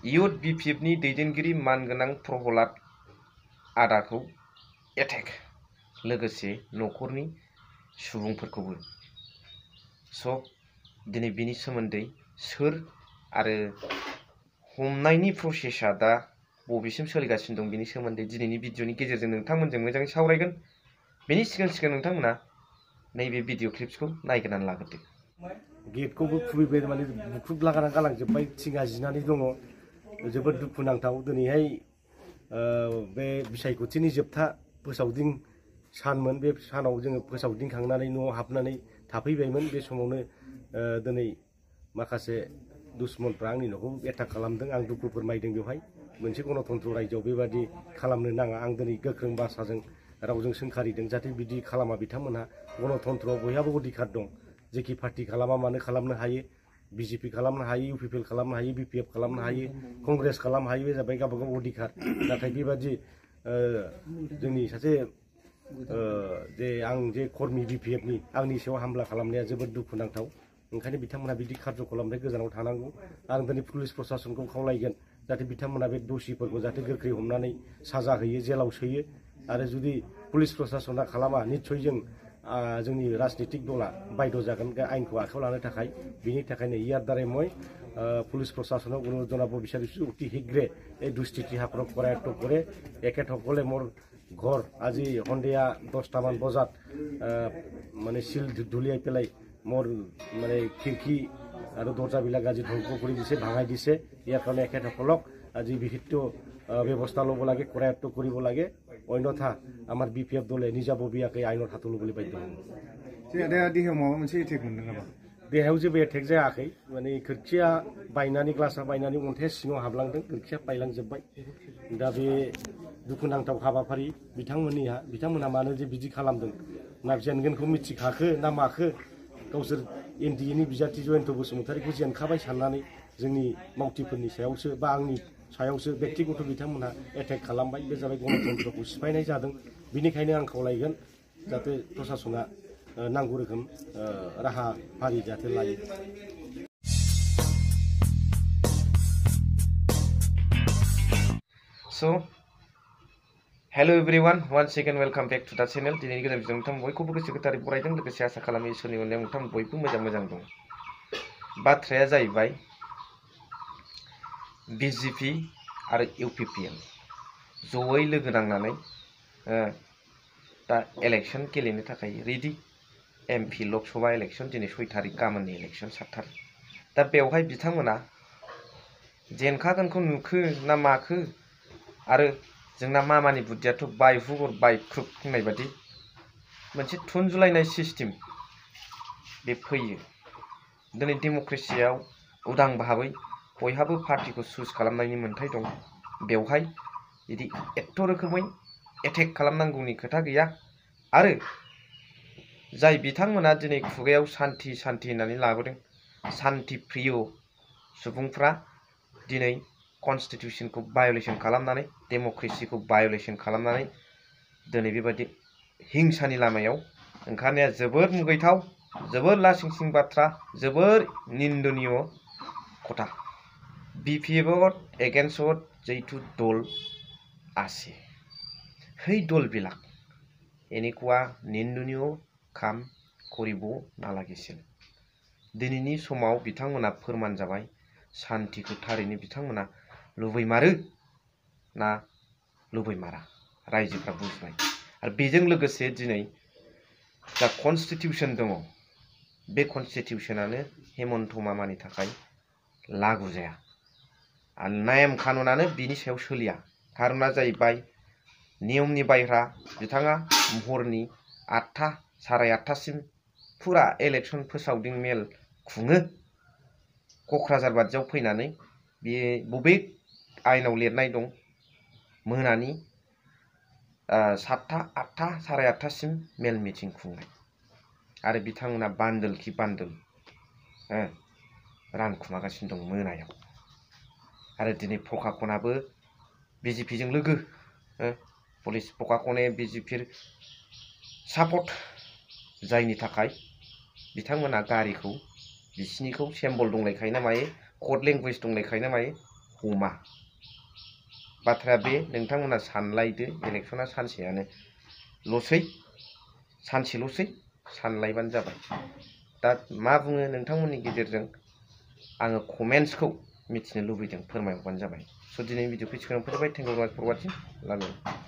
Youth बिपिएफनि दैदेनगिरि मानगोनां Prahlad आदाखौ attack लोगोसे न'खरनि सुबुंफोरखौबो स' दिनै बिनि सोमोन्दै सोर आरो हमनायनि प्रसेसा दा बबेसिम सोलिगासिनो दं बिनि सोमोन्दै दिनैनि भिडिअनि गेजेरजों नोंथांमोनजों मोजाङै सावरायगोन। बेनि सिगां नोंथांमोना नैबे भिडिअ क्लिप्सखौ नायग्रोनानै लाग्रोदो। गेटखौबो खुबैबाय माने बुख्रुबलागाना गालांजोब्बाय थिङा जिनानै दङ जोबोद दुखुनांथाव। दिनैहाय बे बिसायख'थिनि जोबथा फोसावदिं सानमोन। बे सानाव जोङो फोसावदिंखांनानै न'आव हाबनानै थाफैबायमोन। बे समावनो दिनै माखासे दुश्मनफ्रा आंनि न'खौ एटाक खालामदों। आं दुखु फोरमायदों। बेवहाय मोनसे गणतन्त्र रायजोआव बेबादि खालामनो नाङा। आं दिनै गोख्रों भाषाजों रावजों सोंखारिदों जाहाथे बिदि खालामा। बिथांमोनहा गणतन्त्रआव बयहाबो अधिकार दं। जेखि पार्टी खालामा मानो खालामनो हायो। बिजेपि खालामनो हायो, इउपिपिएल खालामनो हायो, बिपिएफ खालामनो हायो, कंग्रेस खालामनो हायो। बे जाबाय गावबा गाव अधिकार। नाथाय बेबादि जोंनि सासे जे आं जे कर्मी बिपिएफनि आंनि सायाव हामला खालामनाया जोबोद दुखुनांथाव। ओंखायनो बिथांमोना बिदि खालामनाय गोजानाव थानांगौ। आं दिनै पुलिस प्रशासनखौ खावलायगोन जाहाथे बिथांमोना बे दसिफोरखौ जाहाथे गोख्रै हमनानै साजा होयो, जेलाव सोयो। आरो जुदि पुलिस प्रशासना खालामा निस्सय जोंनि राजनितिक दला बायद' जागोन आइनखौ आखायाव लानो थाखाय। बिनि थाखायनो ইয়াৰ দ্বাৰাই মই পুলিচ প্ৰশাসনক অনুৰোধ জনাব বিচাৰিছোঁ অতি শীঘ্ৰে এই দুষ্কৃতিসকলক কৰায়ত্ব কৰে। এখেতসকলে মোৰ ঘৰ আজি সন্ধিয়া 10টামান বজাত মানে শিল ধুলিয়াই পেলাই মোৰ মানে খিৰিকী আৰু দৰ্জাবিলাক আজি ধ্বংস কৰি দিছে, ভাঙাই দিছে। ইয়াৰ কাৰণে এখেতসকলক আজি বিহিত ব্যৱস্থা ল'ব লাগে, কৰায়ত্ব কৰিব লাগে। অন্যথা আমাৰ বিপিএফ দলে নিজাববীয়াকৈ আইনত হাত ল'বলৈ বাধ্য হ'ব। देहायाव माबा मोनसे एटेक मोनदों नामा? देहायाव जेबो एटेक जायाखै। माने खोरखिया बायनानै ग्लासा बायनानै अन्थाइया सिङाव हाबलांदों। खोरखिया बायलांजोब्बाय। दा बे दुखुनांथाव हाबाफारि बिथांमोनहा मानो जे बिदि खालामदों ना जेनगोनखौ मिथिखाखो ना माखो। गावसोर एनडिएनि बिजाथि जयन्त बसुमतारीखौ जेनखाबाय साननानै जोंनि मावथिफोरनि सायावसो बा आंनि सायावसो बेक्तिगत बिथांमोनहा एटेक खालामबाय। बे जाबाय गणतन्त्रखौ सिफायनाय जादों। बिनिखायनो आं खावलायगोन जाहाथे प्रशासना नांगौ रोखोम राहाफारि जाहाथे लायो। So hello everyone, once again welcome back to the channel. दिनैनि गोदान भिडिअ नोंथां बयखौबो गोसो गोथारै बरायदों। लोगोसे आसा खालामो इसोरनि अननायाव नोंथां बयबो मोजां दं। बाथ्राया जाहैबाय बिजेपि आरो इउपिपिएल जयै लोगो नांनानै दा इलेक्शन गेलेनो थाखाय रेडि। एमपि लकसभा इलेक्शन दिनै 6 तारिख, गाबोननि इलेक्शन 7 तारिख। दा बेवहाय बिथांमोना जेनखागोनखौ नुखो ना माखो। आरो जोंना मामानि बुद्धियाथ' बायहु अर बायख्रुब होननाय बादि मोनसे थुनजुलायनाय सिस्टेम बे फैयो। दिनै डेम'क्रेसियाव उदां भाबै बयहाबो पार्टिखौ चुज खालामनायनि मोन्थाय दं। बेवहाय बिदि एथ' रोखोमै एटेक खालामनांगौनि खोथा गैया। आरो जाय बिथांमोना दिनै खुगायाव सान्थि होननानै लाबोदों, सान्थि प्रिय सुबुंफ्रा दिनै कन्स्टिटिउसनखौ भायलेसन खालामनानै, डेम'क्रेसिखौ भायलेसन खालामनानै दिनै बेबायदि हिंसानि लामायाव ओंखारनाया जोबोर मुगैथाव, जोबोर लासिंसिं बाथ्रा, जोबोर निन्दनीय কথা। বিপিএফত এগেইনষ্টত যিটো দল আছে সেই দলবিলাক এনেকুৱা নিন্দনীয় কাম কৰিব নালাগিছিল। दिनैनि समाव बिथांमोना फोरमान जाबाय शान्तिखौ थारैनो बिथांमोना लुबैमारो ना लुबैमारा रायजोफ्रा बुजिबाय। आरो बेजों लोगोसे दिनै जा कन्स्टिटिउसन दङ बे कन्स्टिटिउसनानो हेमन्त मामानि थाखाय लागु जाया। आरो नेम कानुनानो बिनि सायाव सोलिया। कारना जाहैबाय नियमनि बायह्रा बिथाङा हरनि 8टा, 8:30सिम फुरा इलेक्शन फोसावदिं मेल खुङो। क'क्राझार बादियाव फैनानै बे बबे आयेनाव लिरनाय दं मोनानि 7टा, 8टा, 8:30सिम मेल मिटिं खुंनाय। आरो बिथांमोना बान्दोल खि बान्दोल रानखुमागासिनो दं मोनायाव। आरो दिनै प्रकाकनाबो बिजेपिजों लोगो, पुलिस प्रकाकने बिजेपि सापर्ट, जायनि थाखाय बिथांमोना गारिखौ बिसिनिखौ सेम्बल दंलायखायो ना मायो, कड लेंगुवेज दंलायखायो ना मायो, हमा बाथ्राया बे नोंथांमोना सानलायदो इलेक्सना सानसेल'सै सानलायबानो जाबाय दा मा बुङो नोंथांमोननि गेजेरजों आङो कमेन्ट्सखौ मिथिनो लुबैदों फोरमायहरबानो जाबाय स' दिनै भिडिअखौ सिगां फोजोबबाय थेंक इउ फर वाचिं लाभ इउ